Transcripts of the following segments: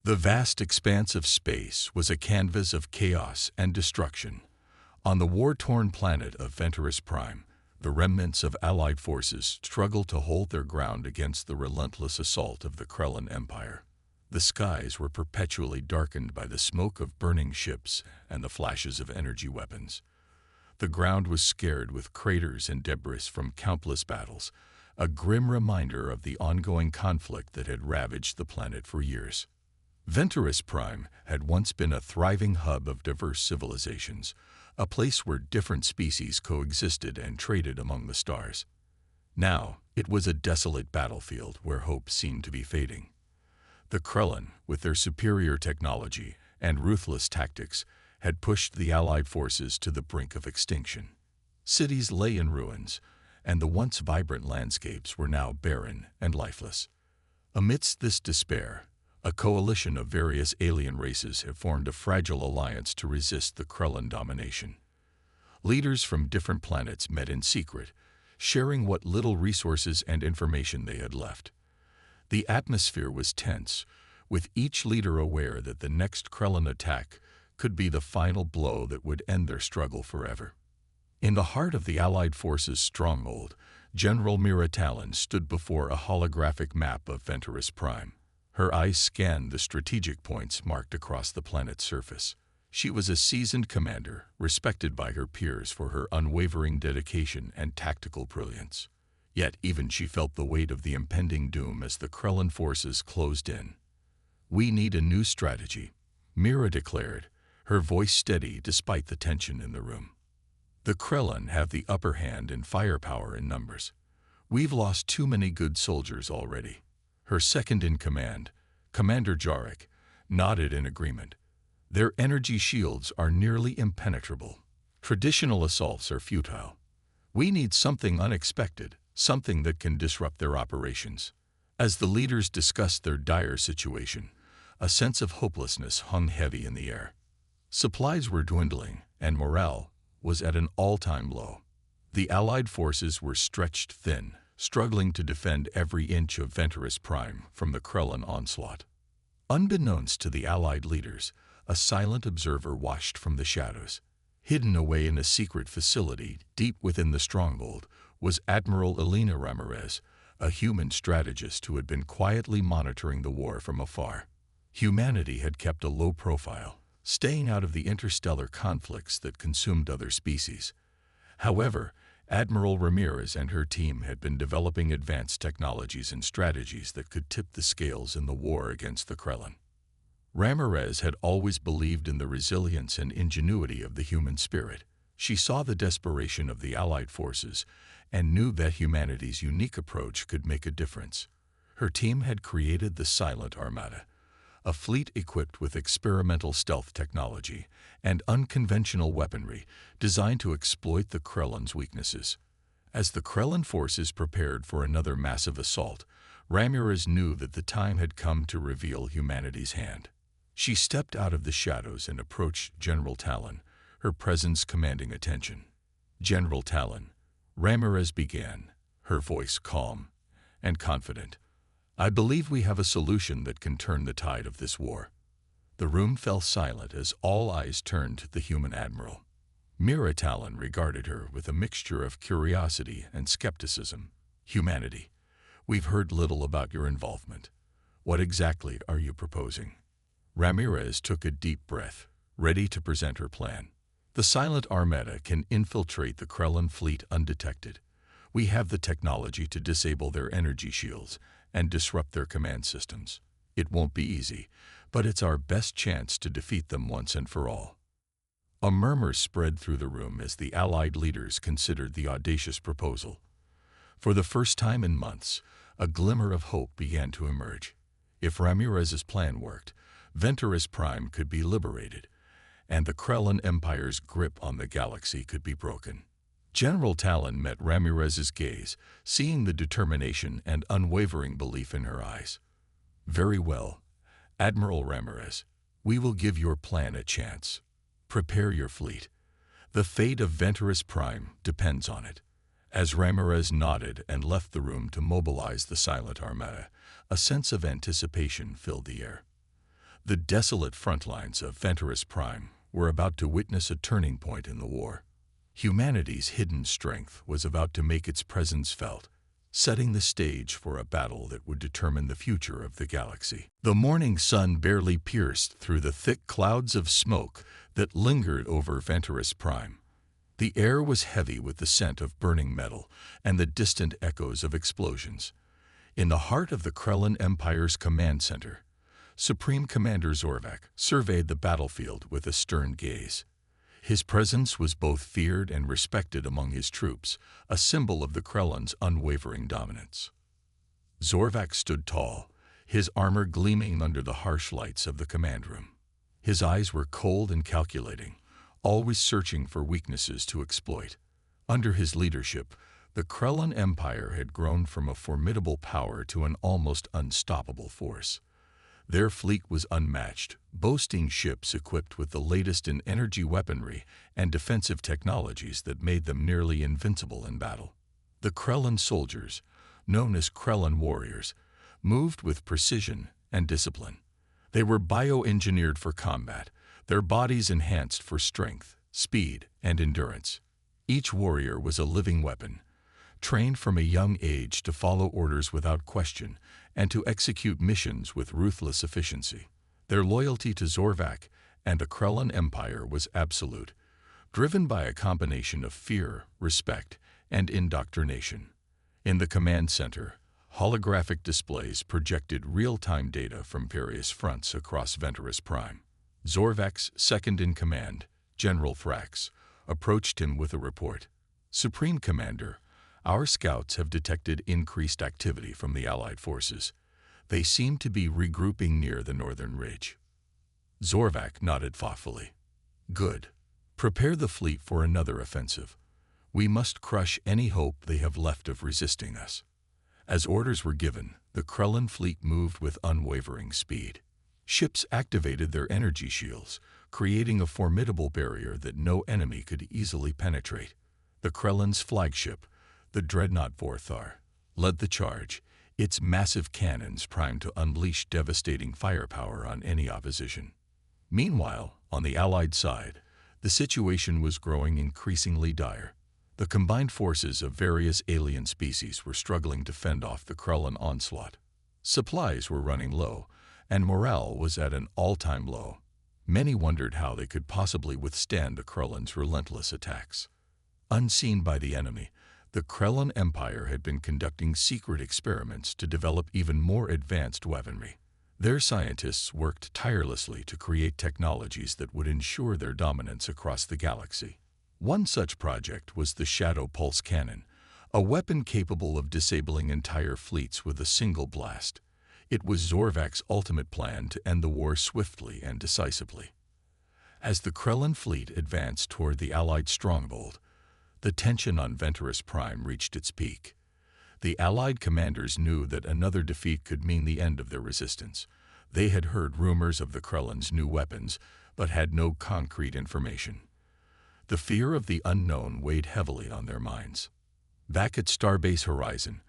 The vast expanse of space was a canvas of chaos and destruction. On the war-torn planet of Venturus Prime, the remnants of Allied forces struggled to hold their ground against the relentless assault of the Krellan Empire. The skies were perpetually darkened by the smoke of burning ships and the flashes of energy weapons. The ground was scarred with craters and debris from countless battles, a grim reminder of the ongoing conflict that had ravaged the planet for years. Venturus Prime had once been a thriving hub of diverse civilizations, a place where different species coexisted and traded among the stars. Now, it was a desolate battlefield where hope seemed to be fading. The Krellan, with their superior technology and ruthless tactics, had pushed the Allied forces to the brink of extinction. Cities lay in ruins, and the once vibrant landscapes were now barren and lifeless. Amidst this despair, a coalition of various alien races had formed a fragile alliance to resist the Krellan domination. Leaders from different planets met in secret, sharing what little resources and information they had left. The atmosphere was tense, with each leader aware that the next Krellan attack could be the final blow that would end their struggle forever. In the heart of the Allied forces' stronghold, General Mira Talon stood before a holographic map of Venturus Prime. Her eyes scanned the strategic points marked across the planet's surface. She was a seasoned commander, respected by her peers for her unwavering dedication and tactical brilliance. Yet even she felt the weight of the impending doom as the Krellan forces closed in. "We need a new strategy," Mira declared, her voice steady despite the tension in the room. "The Krellan have the upper hand in firepower and numbers. We've lost too many good soldiers already." Her second-in-command, Commander Jarek, nodded in agreement. "Their energy shields are nearly impenetrable. Traditional assaults are futile. We need something unexpected, something that can disrupt their operations." As the leaders discussed their dire situation, a sense of hopelessness hung heavy in the air. Supplies were dwindling, and morale was at an all-time low. The Allied forces were stretched thin, struggling to defend every inch of Venturus Prime from the Krellan onslaught. Unbeknownst to the Allied leaders, a silent observer watched from the shadows. Hidden away in a secret facility deep within the stronghold was Admiral Elena Ramirez, a human strategist who had been quietly monitoring the war from afar. Humanity had kept a low profile, staying out of the interstellar conflicts that consumed other species. However, Admiral Ramirez and her team had been developing advanced technologies and strategies that could tip the scales in the war against the Krellan. Ramirez had always believed in the resilience and ingenuity of the human spirit. She saw the desperation of the Allied forces and knew that humanity's unique approach could make a difference. Her team had created the Silent Armada, a fleet equipped with experimental stealth technology and unconventional weaponry designed to exploit the Krellan's weaknesses. As the Krellan forces prepared for another massive assault, Ramirez knew that the time had come to reveal humanity's hand. She stepped out of the shadows and approached General Talon, her presence commanding attention. "General Talon," Ramirez began, her voice calm and confident, "I believe we have a solution that can turn the tide of this war." The room fell silent as all eyes turned to the human admiral. Mira Talon regarded her with a mixture of curiosity and skepticism. "Humanity, we've heard little about your involvement. What exactly are you proposing?" Ramirez took a deep breath, ready to present her plan. "The Silent Armada can infiltrate the Krellan fleet undetected. We have the technology to disable their energy shields and disrupt their command systems. It won't be easy, but it's our best chance to defeat them once and for all." A murmur spread through the room as the Allied leaders considered the audacious proposal. For the first time in months, a glimmer of hope began to emerge. If Ramirez's plan worked, Venturus Prime could be liberated, and the Krellan Empire's grip on the galaxy could be broken. General Talon met Ramirez's gaze, seeing the determination and unwavering belief in her eyes. "Very well, Admiral Ramirez, we will give your plan a chance. Prepare your fleet. The fate of Venturus Prime depends on it." As Ramirez nodded and left the room to mobilize the Silent Armada, a sense of anticipation filled the air. The desolate front lines of Venturus Prime were about to witness a turning point in the war. Humanity's hidden strength was about to make its presence felt, setting the stage for a battle that would determine the future of the galaxy. The morning sun barely pierced through the thick clouds of smoke that lingered over Venturus Prime. The air was heavy with the scent of burning metal and the distant echoes of explosions. In the heart of the Krellan Empire's command center, Supreme Commander Zorvak surveyed the battlefield with a stern gaze. His presence was both feared and respected among his troops, a symbol of the Krellan's unwavering dominance. Zorvak stood tall, his armor gleaming under the harsh lights of the command room. His eyes were cold and calculating, always searching for weaknesses to exploit. Under his leadership, the Krellan Empire had grown from a formidable power to an almost unstoppable force. Their fleet was unmatched, boasting ships equipped with the latest in energy weaponry and defensive technologies that made them nearly invincible in battle. The Krellan soldiers, known as Krellan warriors, moved with precision and discipline. They were bioengineered for combat, their bodies enhanced for strength, speed, and endurance. Each warrior was a living weapon, trained from a young age to follow orders without question and to execute missions with ruthless efficiency. Their loyalty to Zorvak and the Krellan Empire was absolute, driven by a combination of fear, respect, and indoctrination. In the command center, holographic displays projected real-time data from various fronts across Venturus Prime. Zorvak's second-in-command, General Thrax, approached him with a report. "Supreme Commander, our scouts have detected increased activity from the Allied forces. They seem to be regrouping near the northern ridge." Zorvak nodded thoughtfully. "Good. Prepare the fleet for another offensive. We must crush any hope they have left of resisting us." As orders were given, the Krellan fleet moved with unwavering speed. Ships activated their energy shields, creating a formidable barrier that no enemy could easily penetrate. The Krellan's flagship, the dreadnought Vorthar, led the charge, its massive cannons primed to unleash devastating firepower on any opposition. Meanwhile, on the Allied side, the situation was growing increasingly dire. The combined forces of various alien species were struggling to fend off the Krellan onslaught. Supplies were running low, and morale was at an all-time low. Many wondered how they could possibly withstand the Krellan's relentless attacks. Unseen by the enemy, the Krellan Empire had been conducting secret experiments to develop even more advanced weaponry. Their scientists worked tirelessly to create technologies that would ensure their dominance across the galaxy. One such project was the Shadow Pulse Cannon, a weapon capable of disabling entire fleets with a single blast. It was Zorvak's ultimate plan to end the war swiftly and decisively. As the Krellan fleet advanced toward the Allied stronghold, the tension on Venturus Prime reached its peak. The Allied commanders knew that another defeat could mean the end of their resistance. They had heard rumors of the Krellan's new weapons, but had no concrete information. The fear of the unknown weighed heavily on their minds. Back at Starbase Horizon,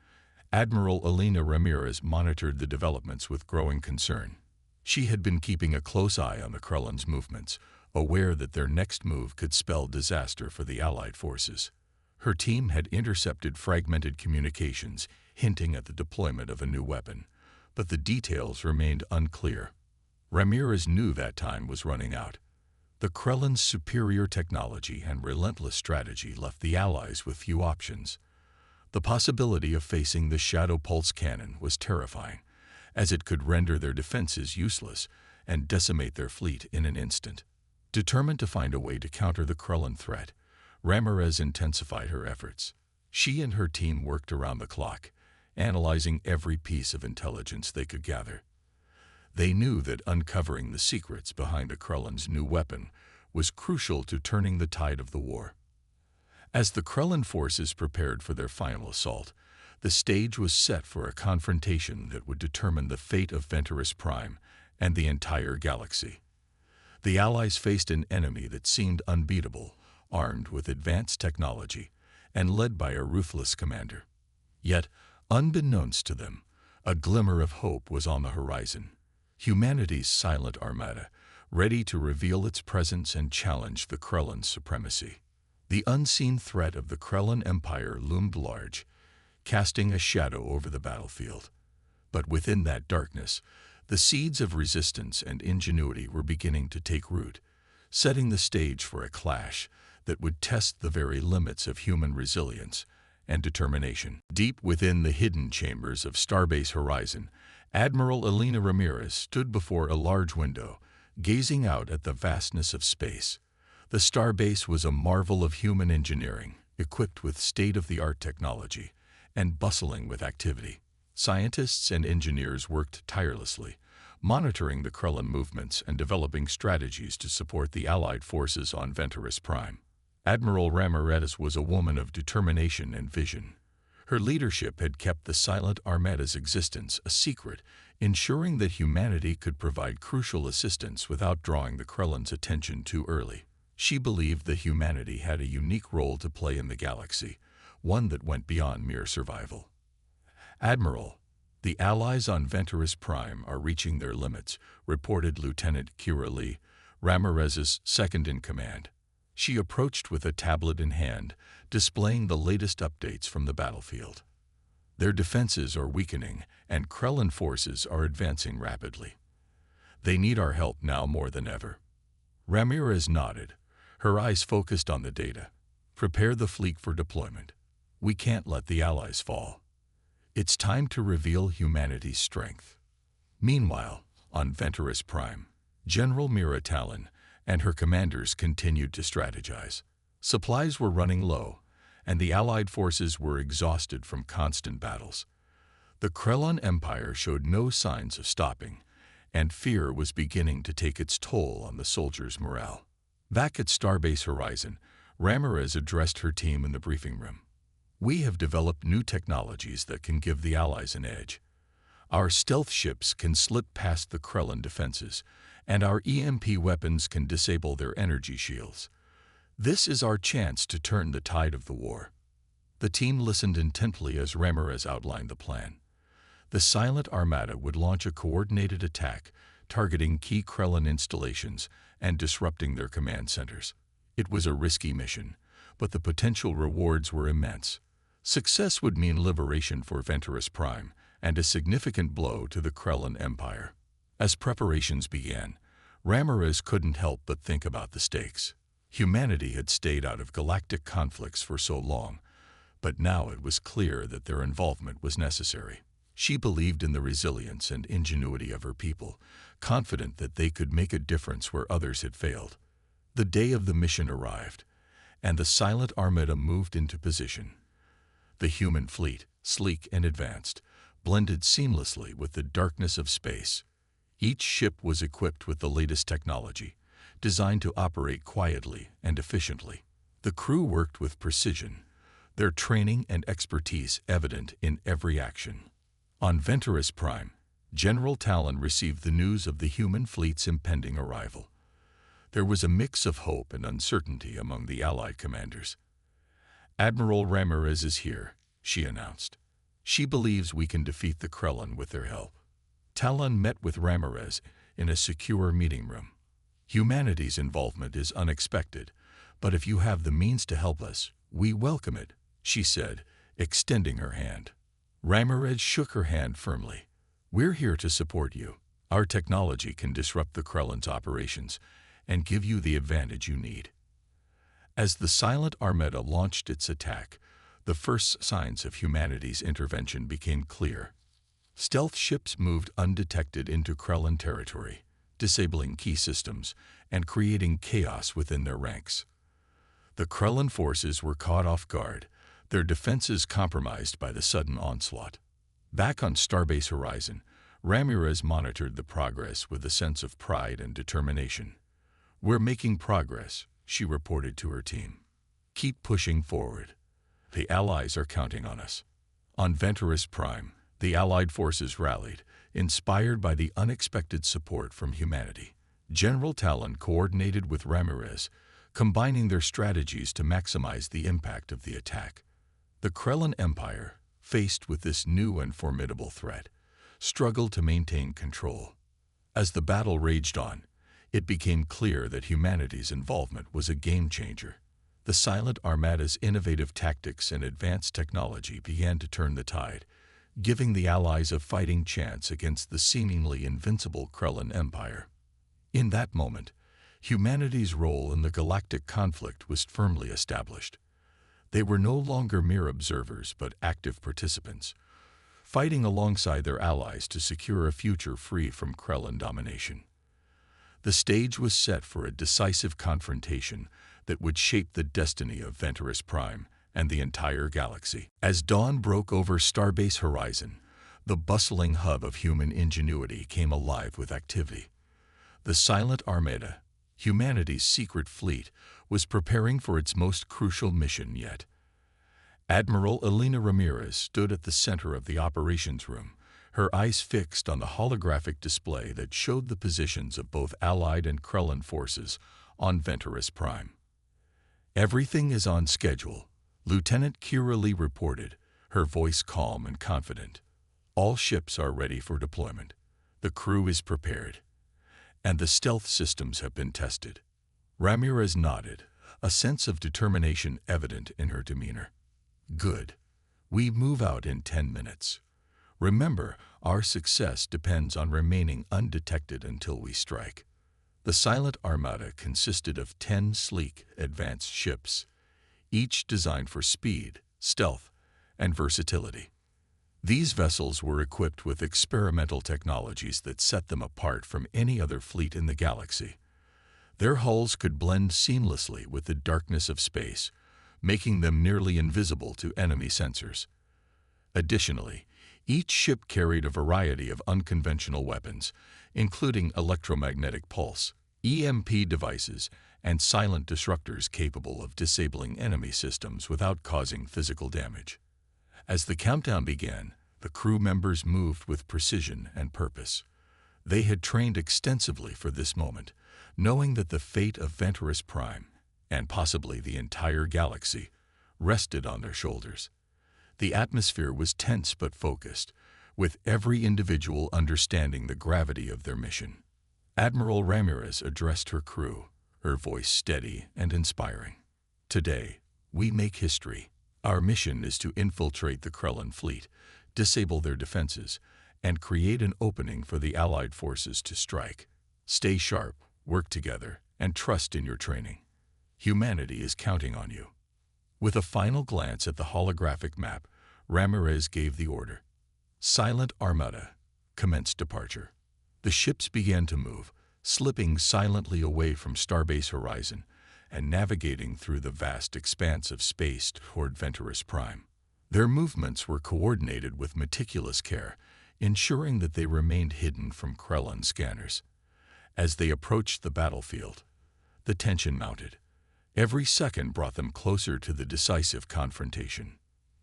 Admiral Elena Ramirez monitored the developments with growing concern. She had been keeping a close eye on the Krellan's movements, aware that their next move could spell disaster for the Allied forces. Her team had intercepted fragmented communications, hinting at the deployment of a new weapon, but the details remained unclear. Ramirez knew that time was running out. The Krellan's superior technology and relentless strategy left the Allies with few options. The possibility of facing the Shadow Pulse Cannon was terrifying, as it could render their defenses useless and decimate their fleet in an instant. Determined to find a way to counter the Krellan threat, Ramirez intensified her efforts. She and her team worked around the clock, analyzing every piece of intelligence they could gather. They knew that uncovering the secrets behind the Krellan's new weapon was crucial to turning the tide of the war. As the Krellan forces prepared for their final assault, the stage was set for a confrontation that would determine the fate of Venturus Prime and the entire galaxy. The Allies faced an enemy that seemed unbeatable, armed with advanced technology and led by a ruthless commander. Yet, unbeknownst to them, a glimmer of hope was on the horizon. humanity's silent armada, ready to reveal its presence and challenge the Krellan supremacy. The unseen threat of the Krellan Empire loomed large, casting a shadow over the battlefield. But within that darkness, the seeds of resistance and ingenuity were beginning to take root, setting the stage for a clash that would test the very limits of human resilience and determination. Deep within the hidden chambers of Starbase Horizon, Admiral Elena Ramirez stood before a large window, gazing out at the vastness of space. The starbase was a marvel of human engineering, equipped with state-of-the-art technology and bustling with activity. Scientists and engineers worked tirelessly, monitoring the Krellan movements and developing strategies to support the Allied forces on Venturus Prime. Admiral Ramirez was a woman of determination and vision. Her leadership had kept the silent Armada's existence a secret, ensuring that humanity could provide crucial assistance without drawing the Krellan's attention too early. She believed that humanity had a unique role to play in the galaxy, one that went beyond mere survival. "Admiral, the Allies on Venturus Prime are reaching their limits," reported Lieutenant Kira Lee, Ramirez's second-in-command. She approached with a tablet in hand, displaying the latest updates from the battlefield. "Their defenses are weakening, and Krellan forces are advancing rapidly. They need our help now more than ever." Ramirez nodded, her eyes focused on the data. "Prepare the fleet for deployment. We can't let the Allies fall. It's time to reveal humanity's strength." Meanwhile, on Venturus Prime, General Mira Talon and her commanders continued to strategize. Supplies were running low, and the Allied forces were exhausted from constant battles. The Krellan Empire showed no signs of stopping, and fear was beginning to take its toll on the soldiers' morale. Back at Starbase Horizon, Ramirez addressed her team in the briefing room. "We have developed new technologies that can give the Allies an edge. Our stealth ships can slip past the Krellan defenses, and our EMP weapons can disable their energy shields. This is our chance to turn the tide of the war." The team listened intently as Ramirez outlined the plan. The Silent Armada would launch a coordinated attack, targeting key Krellan installations and disrupting their command centers. It was a risky mission, but the potential rewards were immense. Success would mean liberation for Venturus Prime and a significant blow to the Krellan Empire. As preparations began, Ramirez couldn't help but think about the stakes. Humanity had stayed out of galactic conflicts for so long, but now it was clear that their involvement was necessary. She believed in the resilience and ingenuity of her people, confident that they could make a difference where others had failed. The day of the mission arrived, and the Silent Armada moved into position. The human fleet, sleek and advanced, blended seamlessly with the darkness of space. Each ship was equipped with the latest technology, designed to operate quietly and efficiently. The crew worked with precision, their training and expertise evident in every action. On Venturus Prime, General Talon received the news of the human fleet's impending arrival. There was a mix of hope and uncertainty among the Allied commanders. "Admiral Ramirez is here," she announced. "She believes we can defeat the Krellan with their help." Talon met with Ramirez in a secure meeting room. "Humanity's involvement is unexpected, but if you have the means to help us, we welcome it," she said, extending her hand. Ramirez shook her hand firmly. "We're here to support you. Our technology can disrupt the Krellan's operations and give you the advantage you need." As the Silent Armada launched its attack, the first signs of humanity's intervention became clear. Stealth ships moved undetected into Krellan territory, disabling key systems and creating chaos within their ranks. The Krellan forces were caught off guard, their defenses compromised by the sudden onslaught. Back on Starbase Horizon, Ramirez monitored the progress with a sense of pride and determination. "We're making progress," she reported to her team. "Keep pushing forward. The Allies are counting on us." On Venturus Prime, the Allied forces rallied, inspired by the unexpected support from humanity. General Talon coordinated with Ramirez, combining their strategies to maximize the impact of the attack. The Krellan Empire, faced with this new and formidable threat, struggled to maintain control. As the battle raged on, it became clear that humanity's involvement was a game-changer. The Silent Armada's innovative tactics and advanced technology began to turn the tide, giving the Allies a fighting chance against the seemingly invincible Krellan Empire. In that moment, humanity's role in the galactic conflict was firmly established. They were no longer mere observers but active participants, fighting alongside their allies to secure a future free from Krellan domination. The stage was set for a decisive confrontation that would shape the destiny of Venturus Prime and the entire galaxy. As dawn broke over Starbase Horizon, the bustling hub of human ingenuity came alive with activity. The Silent Armada, humanity's secret fleet, was preparing for its most crucial mission yet. Admiral Elena Ramirez stood at the center of the operations room, her eyes fixed on the holographic display that showed the positions of both Allied and Krellan forces on Venturus Prime. "Everything is on schedule," Lieutenant Kira Lee reported, her voice calm and confident. "All ships are ready for deployment. The crew is prepared, and the stealth systems have been tested." Ramirez nodded, a sense of determination evident in her demeanor. "Good. We move out in 10 minutes. Remember, our success depends on remaining undetected until we strike." The Silent Armada consisted of 10 sleek, advanced ships, each designed for speed, stealth, and versatility. These vessels were equipped with experimental technologies that set them apart from any other fleet in the galaxy. Their hulls could blend seamlessly with the darkness of space, making them nearly invisible to enemy sensors. Additionally, each ship carried a variety of unconventional weapons, including electromagnetic pulse, EMP devices, and silent disruptors capable of disabling enemy systems without causing physical damage. As the countdown began, the crew members moved with precision and purpose. They had trained extensively for this moment, knowing that the fate of Venturus Prime, and possibly the entire galaxy, rested on their shoulders. The atmosphere was tense but focused, with every individual understanding the gravity of their mission. Admiral Ramirez addressed her crew, her voice steady and inspiring. "Today, we make history. Our mission is to infiltrate the Krellan fleet, disable their defenses, and create an opening for the Allied forces to strike. Stay sharp, work together, and trust in your training. Humanity is counting on you." With a final glance at the holographic map, Ramirez gave the order. Silent Armada, commence departure. The ships began to move, slipping silently away from Starbase Horizon and navigating through the vast expanse of space toward Venturus Prime. Their movements were coordinated with meticulous care, ensuring that they remained hidden from Krellan scanners. As they approached the battlefield, the tension mounted. Every second brought them closer to the decisive confrontation.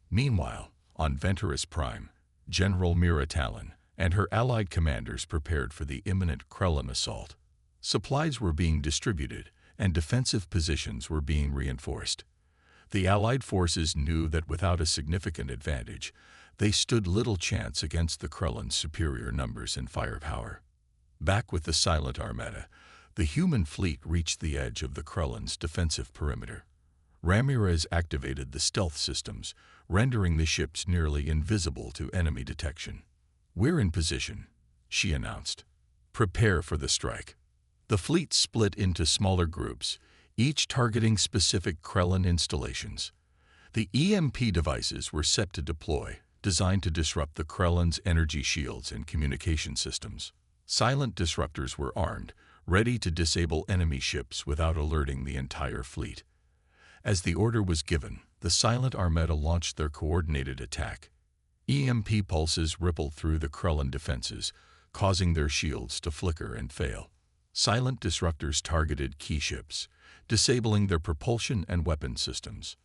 Meanwhile, on Venturus Prime, General Mira Talon and her allied commanders prepared for the imminent Krellan assault. Supplies were being distributed, and defensive positions were being reinforced. The Allied forces knew that without a significant advantage, they stood little chance against the Krellan's superior numbers and firepower. Back with the Silent Armada, the human fleet reached the edge of the Krellan's defensive perimeter. Ramirez activated the stealth systems, rendering the ships nearly invisible to enemy detection. "We're in position," she announced. "Prepare for the strike." The fleet split into smaller groups, each targeting specific Krellan installations. The EMP devices were set to deploy, designed to disrupt the Krellan's energy shields and communication systems. Silent disruptors were armed, ready to disable enemy ships without alerting the entire fleet. As the order was given, the Silent Armada launched their coordinated attack. EMP pulses rippled through the Krellan defenses, causing their shields to flicker and fail. Silent disruptors targeted key ships, disabling their propulsion and weapon systems.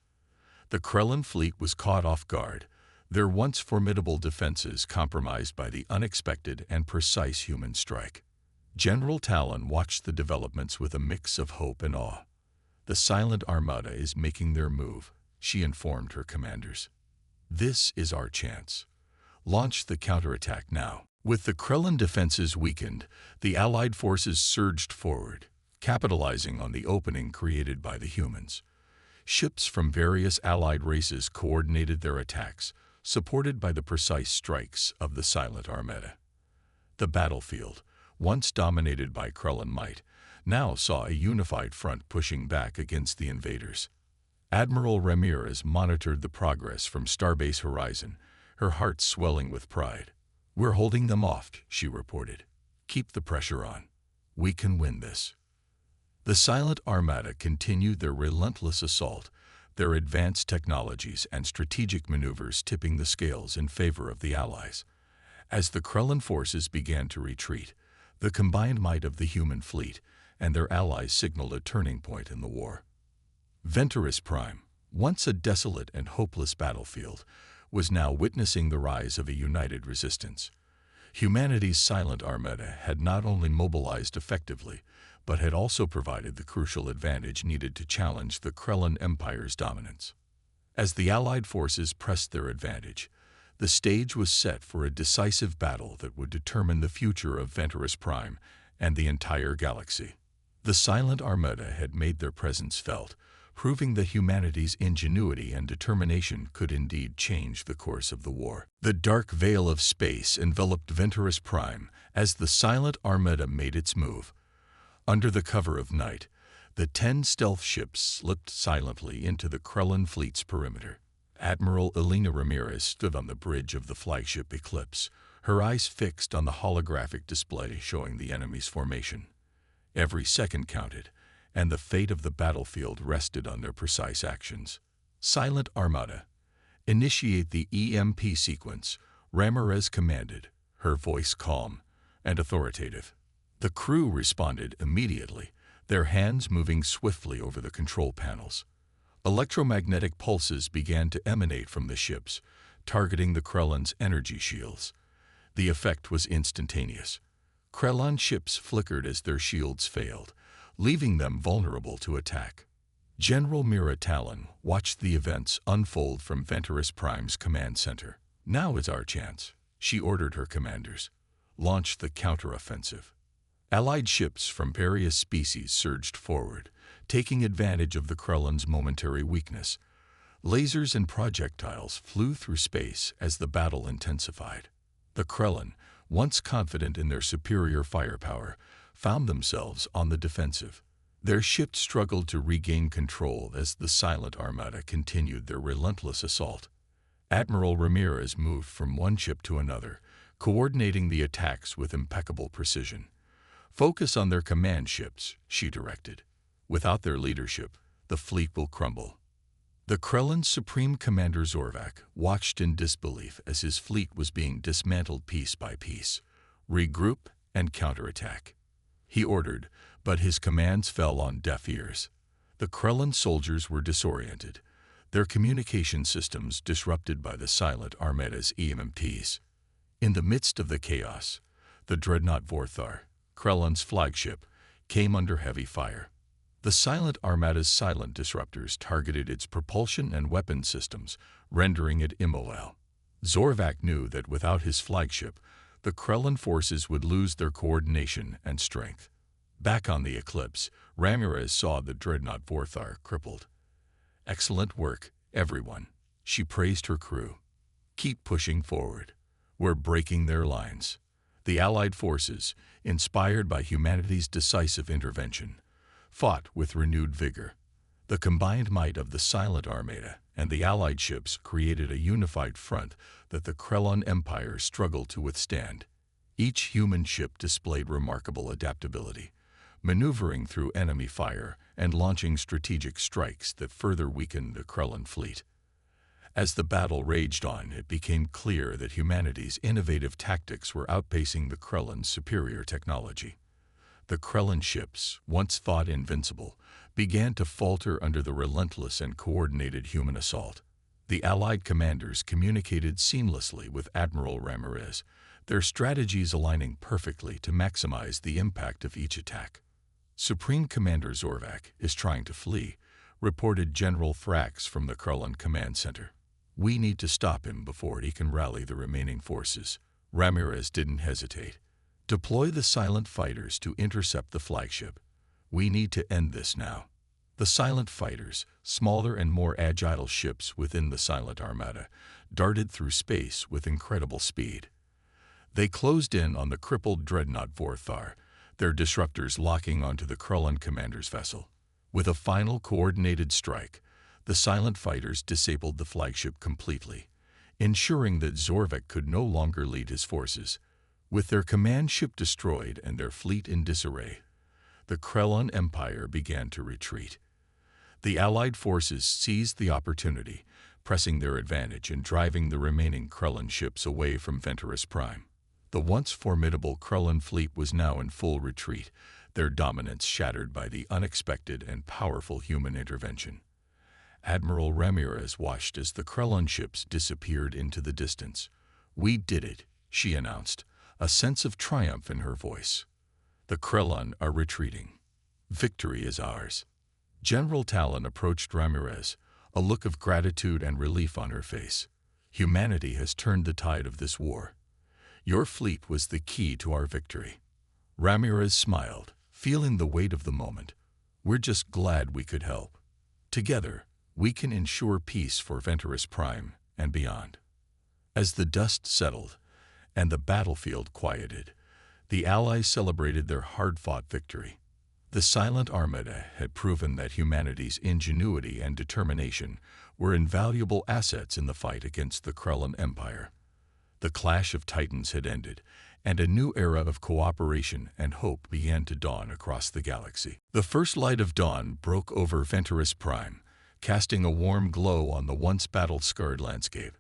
The Krellan fleet was caught off guard, their once formidable defenses compromised by the unexpected and precise human strike. General Talon watched the developments with a mix of hope and awe. "The Silent Armada is making their move," she informed her commanders. "This is our chance. Launch the counterattack now." With the Krellin defenses weakened, the Allied forces surged forward, capitalizing on the opening created by the humans. Ships from various Allied races coordinated their attacks, supported by the precise strikes of the silent armada. The battlefield, once dominated by Krellin might, now saw a unified front pushing back against the invaders. Admiral Ramirez monitored the progress from Starbase Horizon, her heart swelling with pride. "We're holding them off," she reported. "Keep the pressure on. We can win this." The silent armada continued their relentless assault, their advanced technologies and strategic maneuvers tipping the scales in favor of the Allies. As the Krellin forces began to retreat, the combined might of the human fleet and their allies signaled a turning point in the war. Venturus Prime, once a desolate and hopeless battlefield, was now witnessing the rise of a united resistance. Humanity's silent armada had not only mobilized effectively, but had also provided the crucial advantage needed to challenge the Krellin Empire's dominance. As the Allied forces pressed their advantage, the stage was set for a decisive battle that would determine the future of Venturus Prime and the entire galaxy. The silent armada had made their presence felt, proving that humanity's ingenuity and determination could indeed change the course of the war. The dark veil of space enveloped Venturus Prime as the silent armada made its move. Under the cover of night, the 10 stealth ships slipped silently into the Krellin fleet's perimeter. Admiral Elena Ramirez stood on the bridge of the flagship Eclipse, her eyes fixed on the holographic display showing the enemy's formation. Every second counted, and the fate of the battlefield rested on their precise actions. "Silent Armada, initiate the EMP sequence," Ramirez commanded, her voice calm and authoritative. The crew responded immediately, their hands moving swiftly over the control panels. Electromagnetic pulses began to emanate from the ships, targeting the Krellin's energy shields. The effect was instantaneous. Krellin ships flickered as their shields failed, leaving them vulnerable to attack. General Mira Talon watched the events unfold from Venturus Prime's command center. "Now is our chance," she ordered her commanders. "Launch the counteroffensive." Allied ships from various species surged forward, taking advantage of the Krellin's momentary weakness. Lasers and projectiles flew through space as the battle intensified. The Krellin, once confident in their superior firepower, found themselves on the defensive. Their ships struggled to regain control as the silent armada continued their relentless assault. Admiral Ramirez moved from one ship to another, coordinating the attacks with impeccable precision. "Focus on their command ships," she directed. "Without their leadership, the fleet will crumble." The Krellin's Supreme Commander Zorvak watched in disbelief as his fleet was being dismantled piece by piece. "Regroup and counterattack," he ordered, but his commands fell on deaf ears. The Krellin soldiers were disoriented, their communication systems disrupted by the silent armada's EMPs. In the midst of the chaos, the dreadnought Vorthar, Krellin's flagship, came under heavy fire. The silent armada's silent disruptors targeted its propulsion and weapon systems, rendering it immobile. Zorvak knew that without his flagship, the Krellin forces would lose their coordination and strength. Back on the Eclipse, Ramirez saw the dreadnought Vorthar crippled. "Excellent work, everyone," she praised her crew. "Keep pushing forward. We're breaking their lines." The Allied forces, inspired by humanity's decisive intervention, fought with renewed vigor. The combined might of the silent armada and the Allied ships created a unified front that the Krellin Empire struggled to withstand. Each human ship displayed remarkable adaptability, maneuvering through enemy fire and launching strategic strikes that further weakened the Krellin fleet. As the battle raged on, it became clear that humanity's innovative tactics were outpacing the Krellin's superior technology. The Krellin ships, once thought invincible, began to falter under the relentless and coordinated human assault. The Allied commanders communicated seamlessly with Admiral Ramirez, their strategies aligning perfectly to maximize the impact of each attack. "Supreme Commander Zorvak is trying to flee," reported General Thrax from the Krellin Command Center. "We need to stop him before he can rally the remaining forces. Ramirez didn't hesitate. Deploy the silent fighters to intercept the flagship. We need to end this now. The silent fighters, smaller and more agile ships within the silent armada, darted through space with incredible speed. They closed in on the crippled dreadnought Vorthar, their disruptors locking onto the Krullan commander's vessel. With a final coordinated strike, the silent fighters disabled the flagship completely, ensuring that Zorvek could no longer lead his forces. With their command ship destroyed and their fleet in disarray, the Krullan Empire began to retreat. The Allied forces seized the opportunity, pressing their advantage and driving the remaining Krullan ships away from Venturus Prime. The once formidable Krullan fleet was now in full retreat, their dominance shattered by the unexpected and powerful human intervention. Admiral Ramirez watched as the Krullan ships disappeared into the distance. "We did it," she announced, a sense of triumph in her voice. "The Krullan are retreating. Victory is ours." General Talon approached Ramirez, a look of gratitude and relief on her face. "Humanity has turned the tide of this war. Your fleet was the key to our victory." Ramirez smiled, feeling the weight of the moment. "We're just glad we could help. Together, we can ensure peace for Venturus Prime and beyond." As the dust settled and the battlefield quieted, the Allies celebrated their hard-fought victory. The Silent Armada had proven that humanity's ingenuity and determination were invaluable assets in the fight against the Krullan Empire. The clash of titans had ended, and a new era of cooperation and hope began to dawn across the galaxy. The first light of dawn broke over Venturus Prime, casting a warm glow on the once battle-scarred landscape.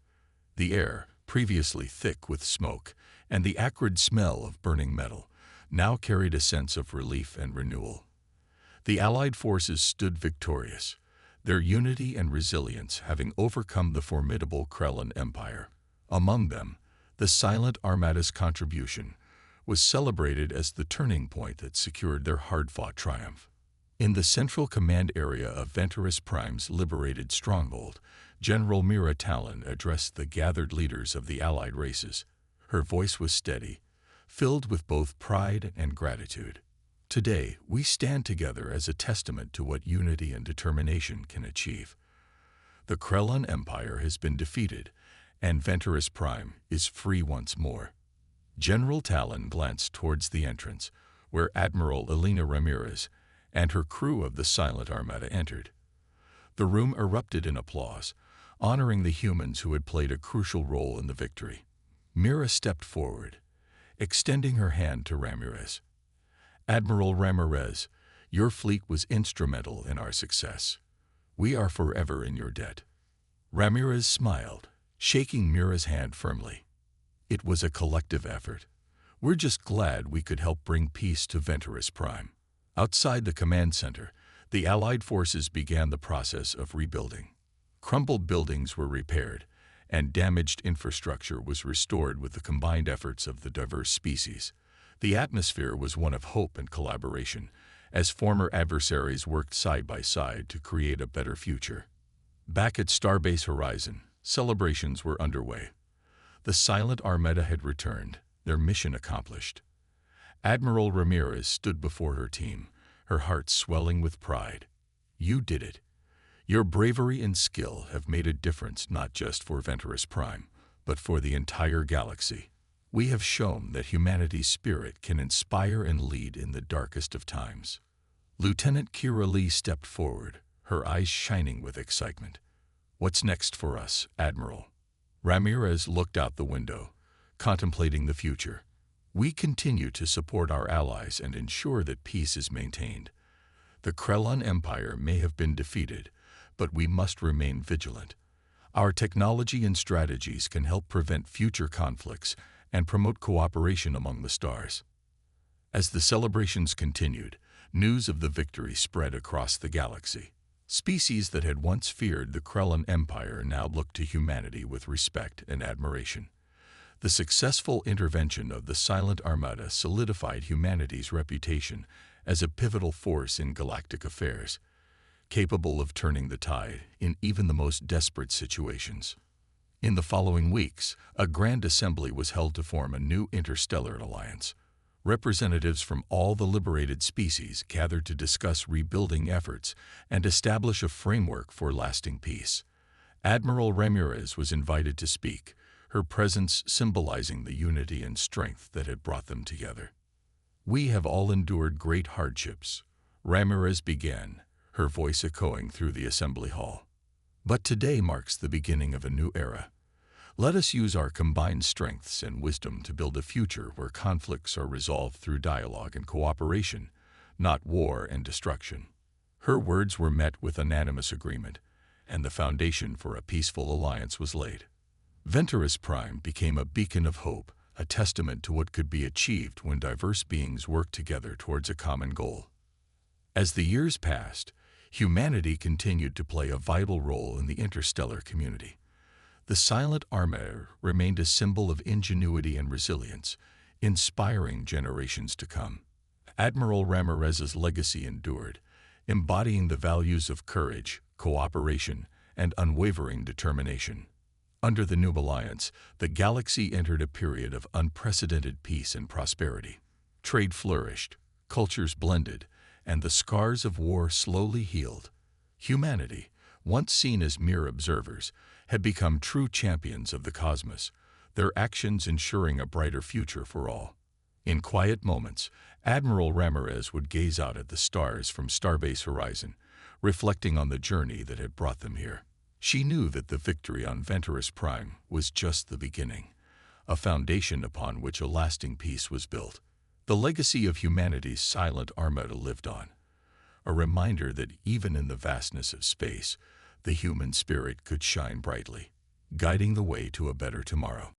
The air, previously thick with smoke and the acrid smell of burning metal, now carried a sense of relief and renewal. The Allied forces stood victorious, their unity and resilience having overcome the formidable Krullan Empire. Among them, the Silent Armada's contribution was celebrated as the turning point that secured their hard-fought triumph. In the central command area of Venturus Prime's liberated stronghold, General Mira Talon addressed the gathered leaders of the Allied races. Her voice was steady, filled with both pride and gratitude. "Today, we stand together as a testament to what unity and determination can achieve. The Krullan Empire has been defeated, and Venturus Prime is free once more." General Talon glanced towards the entrance, where Admiral Elena Ramirez and her crew of the Silent Armada entered. The room erupted in applause, honoring the humans who had played a crucial role in the victory. Mira stepped forward, extending her hand to Ramirez. "Admiral Ramirez, your fleet was instrumental in our success. We are forever in your debt." Ramirez smiled, shaking Mira's hand firmly. "It was a collective effort. We're just glad we could help bring peace to Venturus Prime." Outside the command center, the Allied forces began the process of rebuilding. Crumbled buildings were repaired, and damaged infrastructure was restored with the combined efforts of the diverse species. The atmosphere was one of hope and collaboration, as former adversaries worked side by side to create a better future. Back at Starbase Horizon, celebrations were underway. The Silent Armada had returned, their mission accomplished. Admiral Ramirez stood before her team, her heart swelling with pride. "You did it. Your bravery and skill have made a difference not just for Venturus Prime, but for the entire galaxy. We have shown that humanity's spirit can inspire and lead in the darkest of times." Lieutenant Kira Lee stepped forward, her eyes shining with excitement. "What's next for us, Admiral?" Ramirez looked out the window, contemplating the future. "We continue to support our allies and ensure that peace is maintained. The Krullan Empire may have been defeated, but we must remain vigilant. Our technology and strategies can help prevent future conflicts and promote cooperation among the stars." As the celebrations continued, news of the victory spread across the galaxy. Species that had once feared the Krullan Empire now looked to humanity with respect and admiration. The successful intervention of the Silent Armada solidified humanity's reputation as a pivotal force in galactic affairs, capable of turning the tide in even the most desperate situations. In the following weeks, a grand assembly was held to form a new interstellar alliance. Representatives from all the liberated species gathered to discuss rebuilding efforts and establish a framework for lasting peace. Admiral Ramirez was invited to speak, her presence symbolizing the unity and strength that had brought them together. "We have all endured great hardships," Ramirez began, her voice echoing through the assembly hall. "But today marks the beginning of a new era. Let us use our combined strengths and wisdom to build a future where conflicts are resolved through dialogue and cooperation, not war and destruction." Her words were met with unanimous agreement, and the foundation for a peaceful alliance was laid. Venturus Prime became a beacon of hope, a testament to what could be achieved when diverse beings work together towards a common goal. As the years passed, humanity continued to play a vital role in the interstellar community. The silent armor remained a symbol of ingenuity and resilience, inspiring generations to come. Admiral Ramirez's legacy endured, embodying the values of courage, cooperation, and unwavering determination. Under the new alliance, the galaxy entered a period of unprecedented peace and prosperity. Trade flourished, cultures blended, and the scars of war slowly healed. Humanity, once seen as mere observers, had become true champions of the cosmos, their actions ensuring a brighter future for all. In quiet moments, Admiral Ramirez would gaze out at the stars from Starbase Horizon, reflecting on the journey that had brought them here. She knew that the victory on Venturus Prime was just the beginning, a foundation upon which a lasting peace was built. The legacy of humanity's silent armada lived on, a reminder that even in the vastness of space, the human spirit could shine brightly, guiding the way to a better tomorrow.